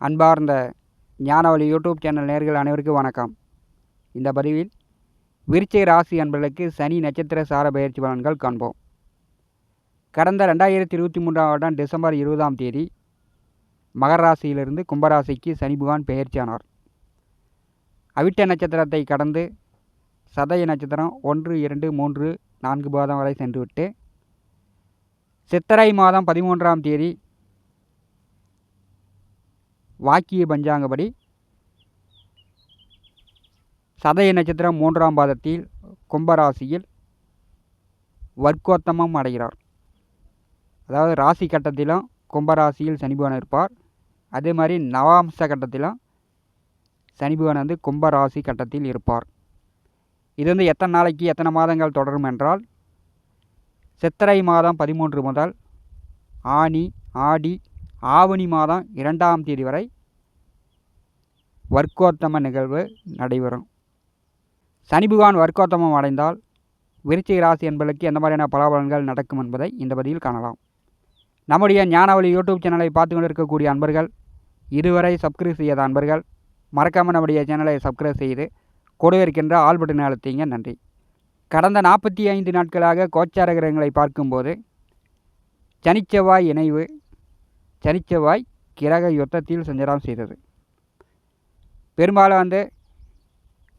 அன்பார்ந்த ஞானவழி YouTube channel நேயர்கள் அனைவருக்கும் வணக்கம். இந்த பதிவில் விருச்சிக ராசி அன்பர்களுக்கு சனி நட்சத்திர சார பயிற்சி பலன்கள் காண்போம். கடந்த 2023ஆம் வருடம் டிசம்பர் 20ஆம் தேதி மகர ராசியிலிருந்து கும்பராசிக்கு சனி பகவான் பெயர்ச்சியானார். அவிட்ட நட்சத்திரத்தை கடந்து சதய நட்சத்திரம் 1, 2, 3, 4 பாதம் வரை சென்றுவிட்டு சித்திரை மாதம் 13ஆம் தேதி வாக்கிய பஞ்சாங்கப்படி சதய நட்சத்திரம் 3ஆம் பாதத்தில் கும்பராசியில் வர்க்கோத்தமம் அடைகிறார். அதாவது ராசி கட்டத்திலும் கும்பராசியில் சனிபகவான் இருப்பார். அதே மாதிரி நவாம்ச கட்டத்திலும் சனிபகவான் கும்பராசி கட்டத்தில் இருப்பார். இது எத்தனை நாளைக்கு எத்தனை மாதங்கள் தொடரும் என்றால் சித்திரை மாதம் 13 முதல் ஆனி, ஆடி, ஆவணி மாதம் 2ஆம் தேதி வரை வர்க்கோத்தம நிகழ்வு நடைபெறும். சனி பகவான் வர்க்கோத்தமம் அடைந்தால் விருச்சிக ராசி என்பதற்கு எந்த மாதிரியான பலாபலன்கள் நடக்கும் என்பதை இந்த பதிவில் காணலாம். நம்முடைய ஞானவழி யூடியூப் சேனலை பார்த்து கொண்டிருக்கக்கூடிய அன்பர்கள், இதுவரை சப்ஸ்கிரைப் செய்யாத அன்பர்கள் மறக்காமல் நம்முடைய சேனலை சப்ஸ்கிரைப் செய்து கூட இருக்கின்ற ஆல் பட்டனை அழுத்திங்க. நன்றி. கடந்த 45 நாட்களாக கோச்சார கிரகங்களை பார்க்கும்போது சனிச்செவ்வாய் இணைவு, சனிச்செவ்வாய் கிரக யுத்தத்தில் சஞ்சாரம் செய்தது. பெரும்பாலும்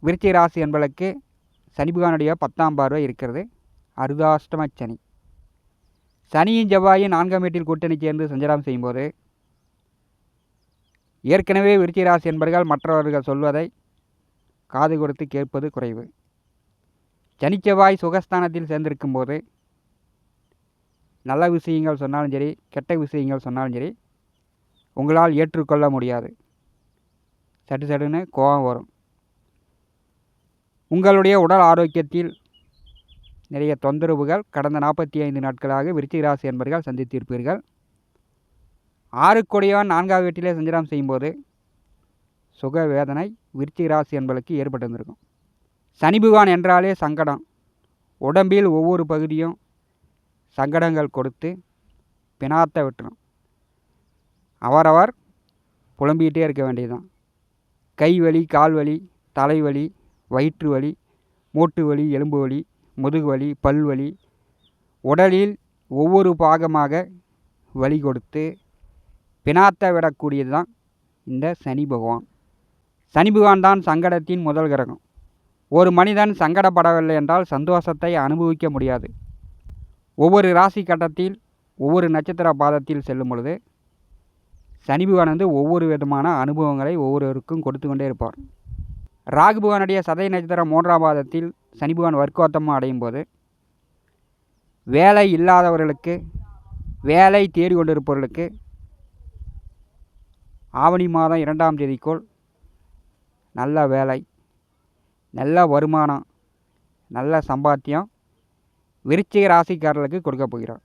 விருச்சிக ராசி என்பதற்கு சனி பகவானுடைய 10ஆம் பார்வை இருக்கிறது. அர்த்தாஷ்டம சனி. சனியின் செவ்வாயின் 4ஆம் வீட்டில் கூட்டணி சேர்ந்து சஞ்சாரம் செய்யும்போது ஏற்கனவே விருச்சிக ராசி என்பவர்கள் மற்றவர்கள் சொல்வதை காது கொடுத்து கேட்பது குறைவு. சனிச்செவ்வாய் சுகஸ்தானத்தில் சேர்ந்திருக்கும் போது நல்ல விஷயங்கள் சொன்னாலும் சரி, கெட்ட விஷயங்கள் சொன்னாலும் சரி உங்களால் ஏற்றுக்கொள்ள முடியாது. சட்டுன்னு கோபம் வரும். உங்களுடைய உடல் ஆரோக்கியத்தில் நிறைய தொந்தரவுகள் கடந்த 45 நாட்களாக விருச்சிக ராசி என்பவர்கள் சந்தித்திருப்பீர்கள். 6 கொடியவன் 4ஆம் வீட்டிலே சஞ்சாரம் செய்யும்போது சுக வேதனை விருச்சிக ராசி என்பதற்கு ஏற்பட்டிருந்திருக்கும். சனி பகவான் என்றாலே சங்கடம். உடம்பில் ஒவ்வொரு பகுதியும் சங்கடங்கள் கொடுத்து பிணாத்த விட்டுரும். அவரவர் புலம்பிக்கிட்டே இருக்க வேண்டியதுதான். கை வலி, கால் வலி, தலைவலி, வயிற்று வலி, மூட்டு வலி, எலும்பு வலி, முதுகு வலி, பல்வலி, உடலில் ஒவ்வொரு பாகமாக வலி கொடுத்து பிணாத்த விடக்கூடியது தான் இந்த சனி பகவான். சனி பகவான் தான் சங்கடத்தின் முதல் கிரகம். ஒரு மனிதன் சங்கடப்படவில்லை என்றால் சந்தோஷத்தை அனுபவிக்க முடியாது. ஒவ்வொரு ராசி கட்டத்தில் ஒவ்வொரு நட்சத்திர பாதத்தில் செல்லும் பொழுது சனி பகவான் ஒவ்வொரு விதமான அனுபவங்களை ஒவ்வொருவருக்கும் கொடுத்து கொண்டே இருப்பார். ராகு பகவானுடைய சதய நட்சத்திரம் 3ஆம் பாதத்தில் சனி பகவான் வர்க்கோத்தமம் அடையும் போது வேலை இல்லாதவர்களுக்கு, வேலை தேடி கொண்டிருப்பவர்களுக்கு ஆவணி மாதம் 2ஆம் தேதிக்குள் நல்ல வேலை, நல்ல வருமானம், நல்ல சம்பாத்தியம் விருச்சிக ராசிக்காரர்களுக்கு கொடுக்க போகிறார்.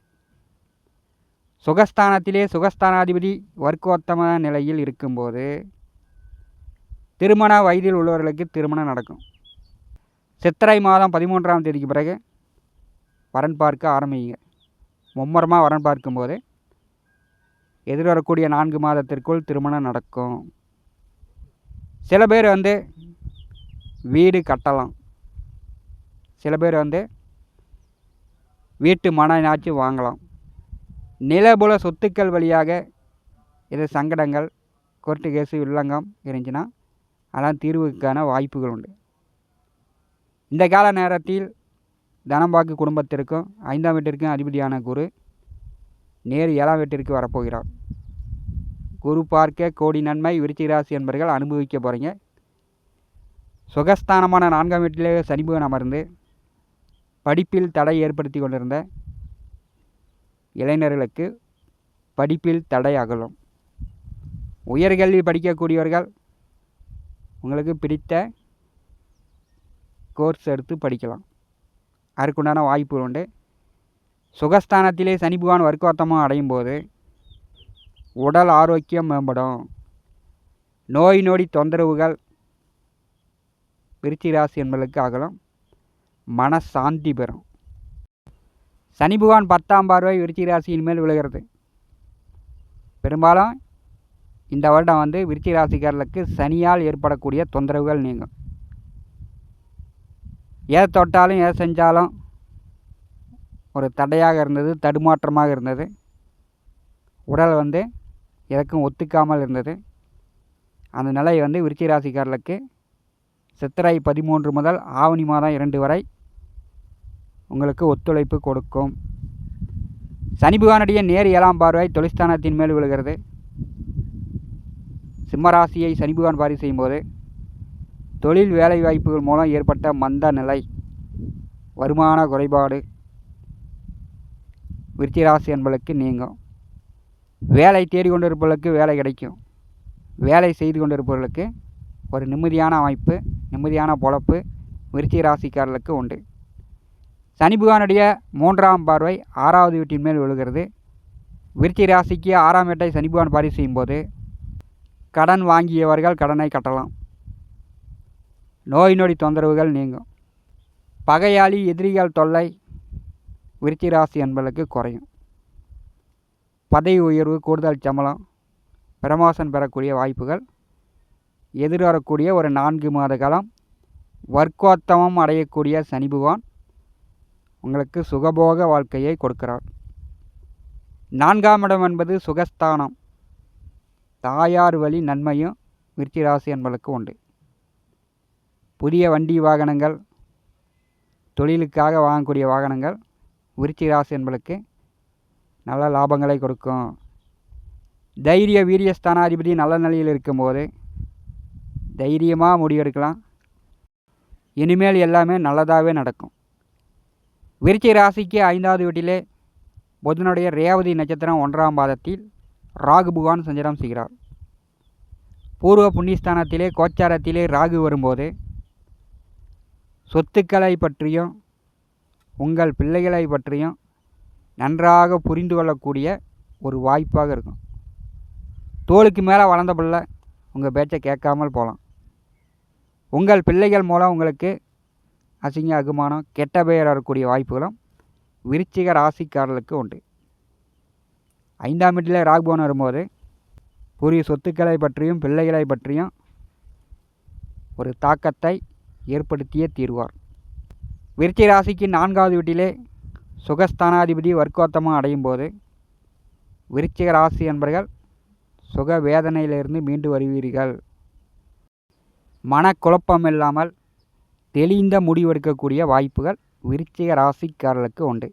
சுகஸ்தானத்திலே சுகஸ்தானாதிபதி வர்க்கோத்தம நிலையில் இருக்கும்போது திருமண வயதில் உள்ளவர்களுக்கு திருமணம் நடக்கும். சித்திரை மாதம் 13ஆம் தேதிக்கு பிறகு வரன் பார்க்க ஆரம்பிங்க. மும்முரமாக வரன் பார்க்கும்போது எதிர்வரக்கூடிய 4 மாதத்திற்குள் திருமணம் நடக்கும். சில பேர் வீடு கட்டலாம். சில பேர் வீட்டு மனைனாச்சும் வாங்கலாம். நிலபுல சொத்துக்கள் வழியாக இது சங்கடங்கள், கோர்ட்டு கேஸு, வில்லங்கம் இருந்துச்சுன்னா அதெல்லாம் தீர்வுக்கான வாய்ப்புகள் உண்டு. இந்த கால நேரத்தில் தனம்பாக்கு குடும்பத்திற்கும் 5ஆம் வீட்டிற்கும் அதிபதியான குரு நேர் 7ஆம் வீட்டிற்கு வரப்போகிறார். குரு பார்க்க கோடி நன்மை விருச்சிக ராசி என்பவர்கள் அனுபவிக்க போகிறீங்க. சுகஸ்தானமான 4ஆம் வீட்டிலே சனி பகவான் அமர்ந்து படிப்பில் தடை ஏற்படுத்தி கொண்டிருந்த இளைஞர்களுக்கு படிப்பில் தடை அகலும். உயர்கல்வி படிக்கக்கூடியவர்கள் உங்களுக்கு பிடித்த கோர்ஸ் எடுத்து படிக்கலாம். அதற்குண்டான வாய்ப்புகள் உண்டு. சுகஸ்தானத்திலே சனி பகவான் வர்க்கோத்தமம் அடையும் போது உடல் ஆரோக்கியம் மேம்படும். நோய் நொடி தொந்தரவுகள் விருச்சிக ராசி என்பதற்கு அகலும். மனசாந்தி பெறும். சனி பகவான் 10ஆம் பார்வை விருச்சிக ராசியின் மேல் விழுகிறது. பெரும்பாலும் இந்த வருடம் வந்து விருச்சிக ராசிக்காரர்களுக்கு சனியால் ஏற்படக்கூடிய தொந்தரவுகள் நீங்கும். எதை தொட்டாலும் எதை செஞ்சாலும் ஒரு தடையாக இருந்தது, தடுமாற்றமாக இருந்தது. உடல் வந்து எதற்கும் ஒத்துக்காமல் இருந்தது. அந்த நிலை வந்து விருச்சிக ராசிக்காரர்களுக்கு சித்திரை 13 முதல் ஆவணி மாதம் 2 வரை உங்களுக்கு ஒத்துழைப்பு கொடுக்கும். சனி பகவானுடைய நேர் 7ஆம் பார்வை தொழில்ஸ்தானத்தின் மேல் விழுகிறது. சிம்மராசியை சனி பகவான் பார்வை செய்யும்போது தொழில் வேலை வாய்ப்புகள் மூலம் ஏற்பட்ட மந்த நிலை, வருமான குறைபாடு விருச்சிக ராசி என்பதற்கு நீங்கும். வேலை தேடிக்கொண்டிருப்பவர்களுக்கு வேலை கிடைக்கும். வேலை செய்து கொண்டிருப்பவர்களுக்கு ஒரு நிம்மதியான அமைப்பு, நிம்மதியான பொழப்பு விருச்சிக ராசிக்காரர்களுக்கு உண்டு. சனி பகவானுடைய 3ஆம் பார்வை 6வது வீட்டின் மேல் விழுகிறது. விருச்சிக ராசிக்கு 6ஆம் வீட்டை சனி பகவான் பார்வை செய்யும்போது கடன் வாங்கியவர்கள் கடனை கட்டலாம். நோய் நொடி தொந்தரவுகள் நீங்கும். பகையாளி எதிரிகள் தொல்லை விருச்சிக ராசி என்பதற்கு குறையும். பதவி உயர்வு, கூடுதல் சம்பளம், பிரமோஷன் பெறக்கூடிய வாய்ப்புகள் எதிர்வரக்கூடிய ஒரு 4 மாத காலம் வர்க்கோத்தமம் அடையக்கூடிய சனி பகவான் உங்களுக்கு சுகபோக வாழ்க்கையை கொடுக்கிறார். 4ஆம் இடம் என்பது சுகஸ்தானம். தாயார் வழி நன்மையும் விருச்சிக ராசி என்பதற்கு உண்டு. புதிய வண்டி வாகனங்கள், தொழிலுக்காக வாங்கக்கூடிய வாகனங்கள் விருச்சிக ராசி என்பதற்கு நல்ல லாபங்களை கொடுக்கும். தைரிய வீரியஸ்தானாதிபதி நல்ல நிலையில் இருக்கும்போது தைரியமாக முடிவெடுக்கலாம். இனிமேல் எல்லாமே நல்லதாகவே நடக்கும். விருச்சிக ராசிக்கு 5வது வீட்டிலே புதனுடைய ரேவதி நட்சத்திரம் 1ஆம் பாதத்தில் ராகு பகவான் சஞ்சாரம் செய்கிறார். பூர்வ புண்ணியஸ்தானத்திலே கோச்சாரத்திலே ராகு வரும்போது சொத்துக்களை பற்றியும் உங்கள் பிள்ளைகளை பற்றியும் நன்றாக புரிந்து கொள்ளக்கூடிய ஒரு வாய்ப்பாக இருக்கும். தோளுக்கு மேலே வளர்ந்த பிள்ளை உங்கள் பேச்சை கேட்காமல் போகலாம். உங்கள் பிள்ளைகள் மூலம் உங்களுக்கு அசிங்க அகுமானம், கெட்ட பெயர் வரக்கூடிய வாய்ப்புகளும் விருச்சிக ராசிக்காரர்களுக்கு உண்டு. 5ஆம் வீட்டில் ராகு பகவான் வரும்போது பூர்வீக சொத்துக்களை பற்றியும் பிள்ளைகளை பற்றியும் ஒரு தாக்கத்தை ஏற்படுத்தியே தீர்வார். விருச்சிக ராசிக்கு 4வது வீட்டிலே சுகஸ்தானாதிபதி வர்க்கோத்தமம் அடையும் போது விருச்சிக ராசி என்பவர்கள் சுக வேதனையிலிருந்து மீண்டு வருவீர்கள். மனக்குழப்பம் இல்லாமல் தெளிந்த முடிவெடுக்கக்கூடிய வாய்ப்புகள் விருச்சிக ராசிக்காரர்களுக்கு உண்டு.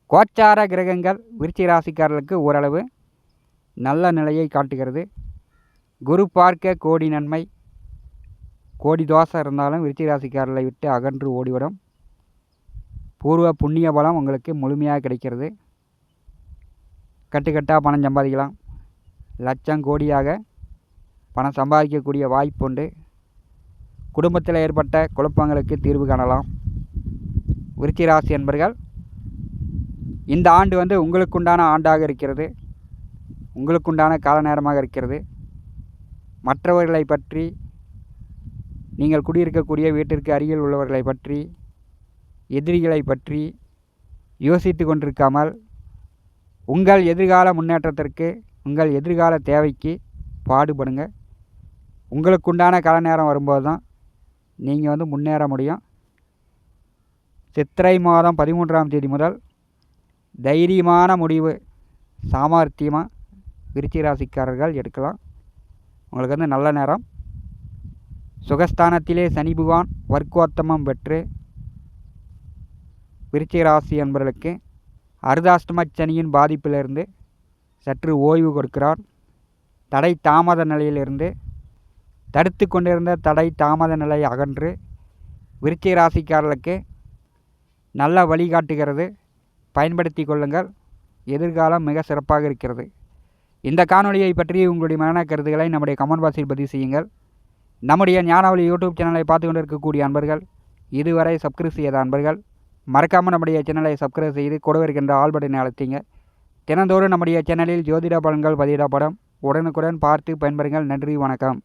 கோச்சார கிரகங்கள் விருச்சிக ராசிக்காரர்களுக்கு ஓரளவு நல்ல நிலையை காட்டுகிறது. குரு பார்க்க கோடி நன்மை, கோடி தோஷம் இருந்தாலும் விருச்சிக ராசிக்காரர்களை விட்டு அகன்று ஓடிவிடும். பூர்வ புண்ணிய பலம் உங்களுக்கு முழுமையாக கிடைக்கிறது. கட்டுக்கட்டாக பணம் சம்பாதிக்கலாம். லட்சம் கோடியாக பணம் சம்பாதிக்கக்கூடிய வாய்ப்புண்டு. குடும்பத்தில் ஏற்பட்ட குழப்பங்களுக்கு தீர்வு காணலாம். விருச்சிக ராசி என்பர்கள் இந்த ஆண்டு வந்து உங்களுக்குண்டான ஆண்டாக இருக்கிறது. உங்களுக்குண்டான கால நேரமாக இருக்கிறது. மற்றவர்களை பற்றி, நீங்கள் குடியிருக்கக்கூடிய வீட்டிற்கு அருகில் உள்ளவர்களை பற்றி, எதிரிகளை பற்றி யோசித்து கொண்டிருக்காமல் உங்கள் எதிர்கால முன்னேற்றத்திற்கு, உங்கள் எதிர்கால தேவைக்கு பாடுபடுங்க. உங்களுக்குண்டான கால நேரம் வரும்போது தான் நீங்கள் வந்து முன்னேற முடியும். சித்திரை மாதம் 13ஆம் தேதி முதல் தைரியமான முடிவு, சாமர்த்தியமாக விருச்சிக ராசிக்காரர்கள் எடுக்கலாம். உங்களுக்கு வந்து நல்ல நேரம். சுகஸ்தானத்திலே சனி பகவான் வர்க்கோத்தமம் பெற்று விருச்சிக ராசி என்பவர்களுக்கு அர்த்தாஷ்டம சனியின் பாதிப்பிலிருந்து சற்று ஓய்வு கொடுக்கிறார். தடை தாமத நிலையிலிருந்து தடுத்து கொண்டிருந்த தடை தாமத நிலை அகன்று விருச்சிக ராசிக்காரர்களுக்கு நல்ல வழிகாட்டுகிறது. பயன்படுத்தி கொள்ளுங்கள். எதிர்காலம் மிக சிறப்பாக இருக்கிறது. இந்த காணொலியை பற்றி உங்களுடைய மன கருத்துக்களை நம்முடைய கமெண்ட் பாக்ஸில் பதிவு செய்யுங்கள். நம்முடைய ஞானவழி யூடியூப் சேனலை பார்த்து கொண்டு இருக்கக்கூடிய அன்பர்கள், இதுவரை சப்ஸ்கிரைப் செய்யாத அன்பர்கள் மறக்காமல் நம்முடைய சேனலை சப்ஸ்கிரைப் செய்து கூட இருக்கின்ற ஆல் பட்டனை அழுத்திங்க. தினந்தோறும் நம்முடைய சேனலில் ஜோதிட பலன்கள் பதிவிடப்படும். உடனுக்குடன் பார்த்து பயன்பெறுங்கள். நன்றி, வணக்கம்.